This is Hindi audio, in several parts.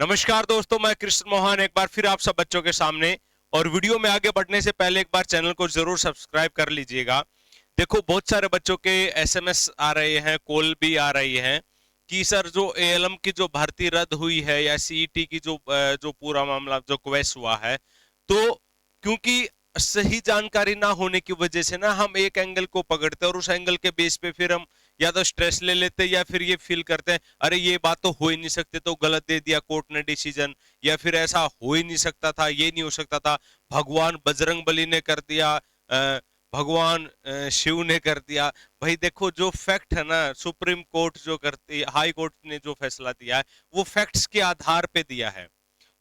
नमस्कार दोस्तों, मैं कृष्ण मोहन एक बार फिर आप सब बच्चों के सामने। और वीडियो में आगे बढ़ने से पहले एक बार चैनल को जरूर सब्सक्राइब कर लीजिएगा। देखो, बहुत सारे बच्चों के एसएमएस आ रहे हैं, कॉल भी आ रही है कि सर जो एएलएम की जो भर्ती रद्द हुई है या सीईटी की जो पूरा मामला जो क्वेश्चन हुआ है, तो क्योंकि सही जानकारी ना होने की वजह से ना हम एक एंगल को पकड़ते हैं और उस एंगल के बेस पे फिर हम या तो स्ट्रेस ले लेते हैं या फिर ये फील करते हैं अरे ये बात तो हो ही नहीं सकती, तो गलत दे दिया कोर्ट ने डिसीजन, या फिर ऐसा हो ही नहीं सकता था, ये नहीं हो सकता था, भगवान बजरंग बली ने कर दिया, भगवान शिव ने कर दिया। भाई देखो, जो फैक्ट है ना, सुप्रीम कोर्ट जो करती, हाई कोर्ट ने जो फैसला दिया है वो फैक्ट्स के आधार पे दिया है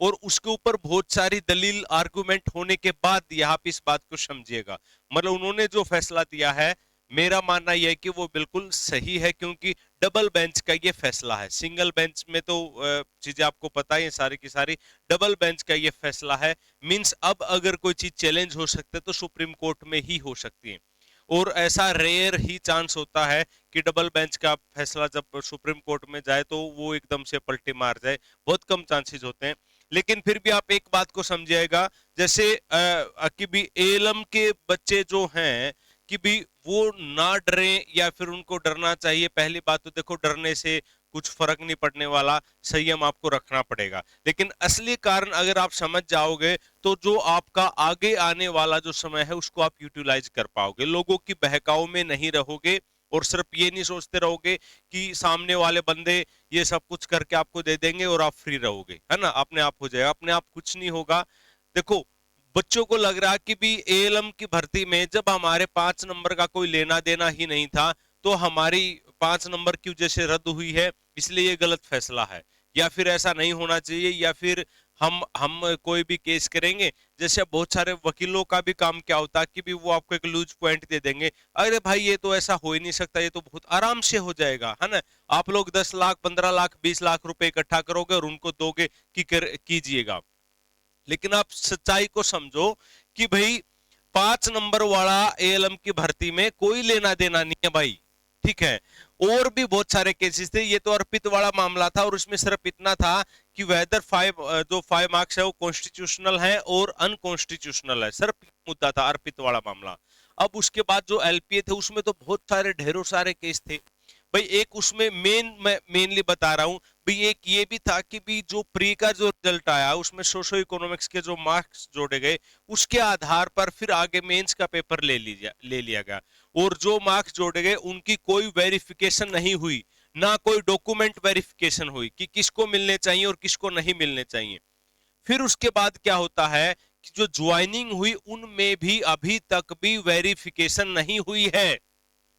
और उसके ऊपर बहुत सारी दलील आर्गुमेंट होने के बाद दिया। आप इस बात को समझिएगा, मतलब उन्होंने जो फैसला दिया है, मेरा मानना यह है कि वो बिल्कुल सही है, क्योंकि डबल बेंच का ये फैसला है। सिंगल बेंच में तो चीजें आपको पता ही है सारी की सारी, डबल बेंच का ये फैसला है। मींस अब अगर कोई चीज चैलेंज हो सकती है तो सुप्रीम कोर्ट में ही हो सकती है, और ऐसा रेयर ही चांस होता है कि डबल बेंच का फैसला जब सुप्रीम कोर्ट में जाए तो वो एकदम से पलटी मार जाए, बहुत कम चांसेस होते हैं। लेकिन फिर भी आप एक बात को समझिएगा, जैसे कि भी एलम के बच्चे जो हैं कि भी वो ना डरे या फिर उनको डरना चाहिए। पहली बात तो देखो, डरने से कुछ फर्क नहीं पड़ने वाला, संयम आपको रखना पड़ेगा। लेकिन असली कारण अगर आप समझ जाओगे तो जो आपका आगे आने वाला जो समय है उसको आप यूटिलाइज कर पाओगे, लोगों की बहकाव में नहीं रहोगे और सिर्फ ये नहीं सोचते रहोगे कि सामने वाले बंदे ये सब कुछ करके आपको दे देंगे और आप फ्री रहोगे, है ना। अपने आप हो जाएगा, अपने आप कुछ नहीं होगा। देखो, बच्चों को लग रहा कि भी एएलएम की भर्ती में जब हमारे 5 नंबर का कोई लेना देना ही नहीं था तो हमारी 5 नंबर की वजह से रद्द हुई है, इसलिए ये गलत फैसला है, या फिर ऐसा नहीं होना चाहिए, या फिर हम कोई भी केस करेंगे। जैसे बहुत सारे वकीलों का भी काम क्या होता है कि भी वो आपको एक लूज पॉइंट दे देंगे, अरे भाई ये तो ऐसा हो ही नहीं सकता, ये तो बहुत आराम से हो जाएगा, है ना। आप लोग 10 लाख 15 लाख 20 लाख रुपए इकट्ठा करोगे और उनको दोगे कि कीजिएगा। लेकिन आप सच्चाई को समझो कि भाई 5 नंबर वाला एएलएम की भर्ती में कोई लेना देना नहीं है भाई, ठीक है। और भी बहुत सारे केसेस थे, ये तो अर्पित वाला मामला था और उसमें सिर्फ इतना था कि वेदर 5 मार्क्स है वो कॉन्स्टिट्यूशनल है और अनकॉन्स्टिट्यूशनल है, सिर्फ मुद्दा था अर्पित वाला मामला। अब उसके बाद जो एलपीए थे उसमें तो बहुत सारे ढेरों सारे केस थे भाई। एक उसमें मैं मेनली बता रहा हूं भाई, एक ये भी था कि भी जो प्री का जो रिजल्ट आया उसमें सोशो इकोनॉमिक्स के जो मार्क्स जोड़े गए उसके आधार पर फिर आगे मेंस का पेपर ले लिया गया, और जो मार्क्स जोड़े गए उनकी कोई वेरिफिकेशन नहीं हुई, ना कोई डॉक्यूमेंट वेरिफिकेशन हुई कि किसको मिलने चाहिए और किसको नहीं मिलने चाहिए। फिर उसके बाद क्या होता है कि जो ज्वाइनिंग हुई उनमें भी अभी तक भी वेरिफिकेशन नहीं हुई है,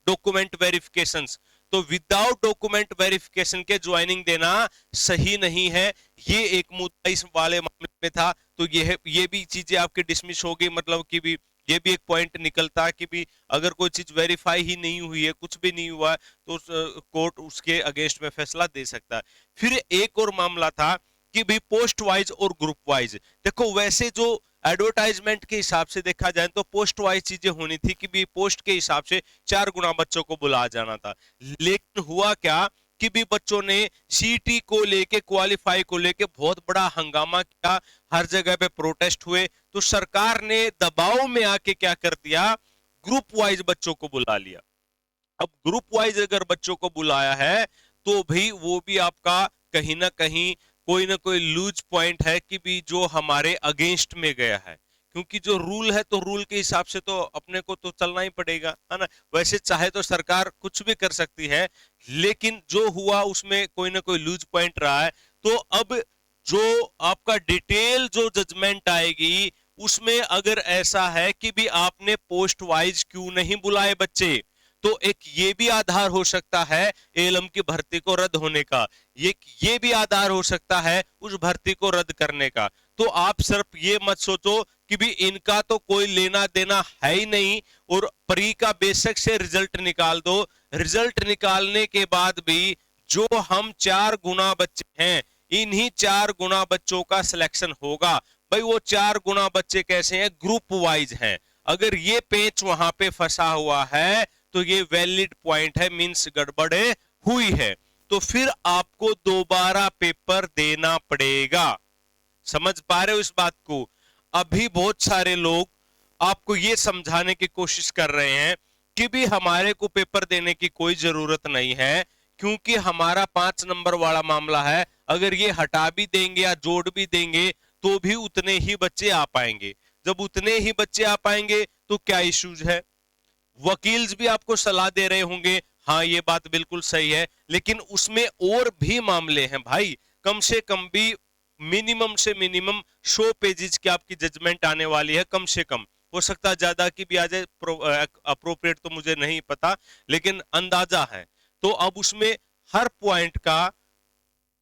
डॉक्यूमेंट वेरिफिकेशन। तो विदाउट डॉक्यूमेंट वेरिफिकेशन के ज्वाइनिंग देना सही नहीं है, ये एक मुद्दा इस वाले मामले में था। तो ये भी चीजें आपकी डिसमिस होगी, मतलब कि भी ये भी एक पॉइंट निकलता है कि भी अगर कोई चीज वेरीफाई ही नहीं हुई है, कुछ भी नहीं हुआ है, तो कोर्ट उसके अगेंस्ट में फैसला दे सकता है। फिर एक और मामला था कि भी पोस्ट वाइज और ग्रुप वाइज। देखो, वैसे जो एडवर्टाइजमेंट के हिसाब से देखा जाए तो पोस्ट वाइज चीजें होनी थी कि भी पोस्ट के हिसाब से 4 गुना बच्चों को बुलाया जाना था। लेकिन हुआ क्या कि भी बच्चों ने सीटी को लेके, क्वालिफाई को लेके बहुत बड़ा हंगामा किया, हर जगह पे प्रोटेस्ट हुए, तो सरकार ने दबाव में आके क्या कर दिया, ग्रुप वाइज बच्चों को बुला लिया। अब ग्रुप वाइज अगर बच्चों को बुलाया है तो भाई वो भी आपका कहीं ना कहीं कोई ना कोई लूज पॉइंट है कि भी जो हमारे अगेंस्ट में गया है, क्योंकि जो रूल है तो रूल के हिसाब से तो अपने को तो चलना ही पड़ेगा, है ना। वैसे चाहे तो सरकार कुछ भी कर सकती है, लेकिन जो हुआ उसमें कोई ना कोई लूज पॉइंट रहा है। तो अब जो आपका डिटेल जो जजमेंट आएगी उसमें अगर ऐसा है कि भी आपने पोस्ट वाइज क्यों नहीं बुलाए बच्चे, तो एक ये भी आधार हो सकता है एलएम की भर्ती को रद्द होने का, ये भी आधार हो सकता है उस भर्ती को रद्द करने का। तो आप सिर्फ ये मत सोचो कि भी इनका तो कोई लेना देना है ही नहीं, और प्री का बेशक से रिजल्ट निकाल दो, रिजल्ट निकालने के बाद भी जो हम 4 गुना बच्चे हैं, इन्हीं 4 गुना बच्चों का सिलेक्शन होगा। भाई वो 4 गुना बच्चे कैसे हैं, ग्रुप वाइज हैं। अगर ये पेच वहां पे फंसा हुआ है तो ये वैलिड पॉइंट है, मींस गड़बड़ हुई है। तो फिर आपको दोबारा पेपर देना पड़ेगा। समझ पा रहे हो इस बात को? अभी बहुत सारे लोग आपको ये समझाने की कोशिश कर रहे हैं कि भी हमारे को पेपर देने की कोई जरूरत नहीं है, क्योंकि हमारा 5 नंबर वाला मामला है, अगर ये हटा भी देंगे या जोड़ भी देंगे तो भी उतने ही बच्चे आ पाएंगे। जब उतने ही बच्चे आ पाएंगे तो क्या इश्यूज है? वकील्स भी आपको सलाह दे रहे होंगे, हाँ ये बात बिल्कुल सही है, लेकिन उसमें और भी मामले हैं भाई। कम से कम भी मिनिमम से मिनिमम 100 पेजेस की आपकी जजमेंट आने वाली है, कम से कम। हो सकता है ज्यादा की भी आ जाए, अप्रोप्रिएट तो मुझे नहीं पता, लेकिन अंदाजा है। तो अब उसमें हर पॉइंट का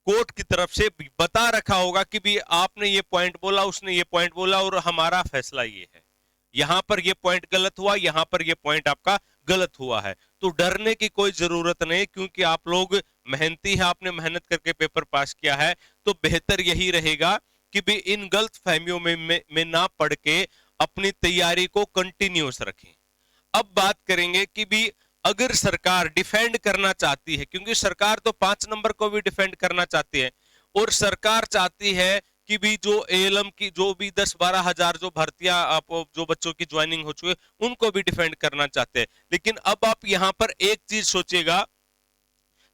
कोर्ट की तरफ से बता रखा होगा कि भी आपने ये पॉइंट बोला, उसने ये पॉइंट बोला और हमारा फैसला ये है, यहां पर ये पॉइंट गलत हुआ, यहां पर ये पॉइंट आपका गलत हुआ है। तो डरने की कोई जरूरत नहीं, क्योंकि आप लोग मेहनती है, आपने मेहनत करके पेपर पास किया है। तो बेहतर यही रहेगा कि भी इन गलत फहमियों में ना पड़ के अपनी तैयारी को कंटिन्यूस रखें। अब बात करेंगे कि भी अगर सरकार डिफेंड करना चाहती है, क्योंकि सरकार तो 5 नंबर को भी डिफेंड करना चाहती है, और सरकार चाहती है कि भी जो एएलएम की जो भी 10-12 हजार जो भर्तियां जो बच्चों की ज्वाइनिंग हो चुकी है उनको भी डिफेंड करना चाहते हैं। लेकिन अब आप यहां पर एक चीज सोचिएगा,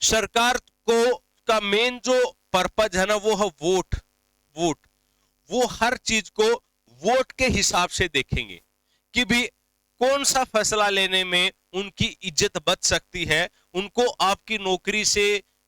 सरकार को का मेन जो पर्पज है ना वो है वोट। वोट, वो हर चीज को वोट के हिसाब से देखेंगे कि भी कौन सा फैसला लेने में उनकी इज्जत बच सकती है। उनको आपकी नौकरी से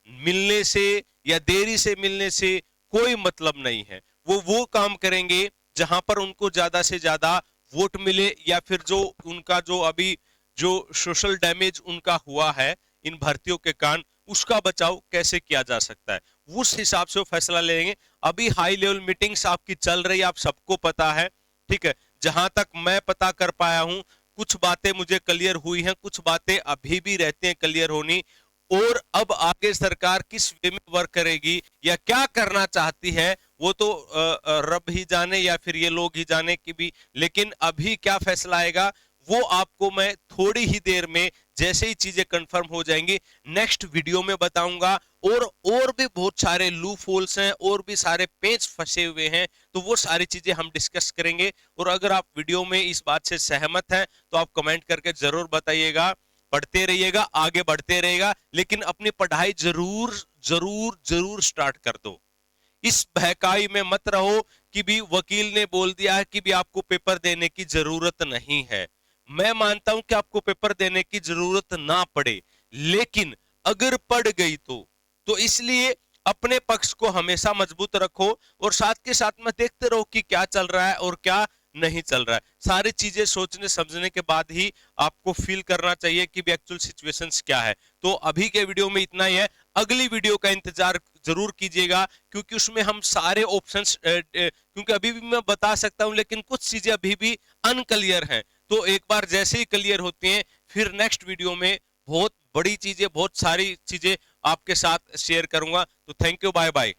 मिलने से या देरी से मिलने से कोई मतलब नहीं है। वो काम करेंगे जहां पर उनको ज्यादा से ज्यादा वोट मिले, या फिर जो उनका जो अभी जो सोशल डैमेज उनका हुआ है इन भर्तियों के कारण, उसका बचाव कैसे किया जा सकता है, उस हिसाब से वो फैसला लेंगे। अभी हाई लेवल मीटिंग्स आपकी चल रही है, आप सबको पता है, ठीक है। जहां तक मैं पता कर पाया हूं, कुछ बातें मुझे क्लियर हुई हैं, कुछ बातें अभी भी रहती हैं क्लियर होनी। और अब आगे सरकार किस वे में वर्क करेगी या क्या करना चाहती है वो तो रब ही जाने या फिर ये लोग ही जाने की भी। लेकिन अभी क्या फैसला आएगा वो आपको मैं थोड़ी ही देर में, जैसे ही चीजें कंफर्म हो जाएंगी, नेक्स्ट वीडियो में बताऊंगा। और भी बहुत सारे लूप होल्स हैं, और भी सारे पेच फंसे हुए हैं, तो वो सारी चीजें हम डिस्कस करेंगे। और अगर आप वीडियो में इस बात से सहमत हैं तो आप कमेंट करके जरूर बताइएगा। पढ़ते रहिएगा, आगे बढ़ते रहेगा, लेकिन अपनी पढ़ाई जरूर जरूर जरूर स्टार्ट कर दो। इस बहकाई में मत रहो कि भी वकील ने बोल दिया है कि भी आपको पेपर देने की जरूरत नहीं है। मैं मानता हूं कि आपको पेपर देने की जरूरत ना पड़े, लेकिन अगर पड़ गई तो इसलिए अपने पक्ष को हमेशा मजबूत रखो, और साथ के साथ में देखते रहो कि क्या चल रहा है और क्या नहीं चल रहा है। सारी चीजें सोचने समझने के बाद ही आपको फील करना चाहिए कि एक्चुअल सिचुएशंस क्या है। तो अभी के वीडियो में इतना ही है, अगली वीडियो का इंतजार जरूर कीजिएगा, क्योंकि उसमें हम सारे ऑप्शंस, क्योंकि अभी भी मैं बता सकता हूं लेकिन कुछ चीजें अभी भी अनक्लियर हैं। तो एक बार जैसे ही क्लियर होती हैं फिर नेक्स्ट वीडियो में बहुत बड़ी चीजें, बहुत सारी चीजें आपके साथ शेयर करूंगा। तो थैंक यू, बाय बाय।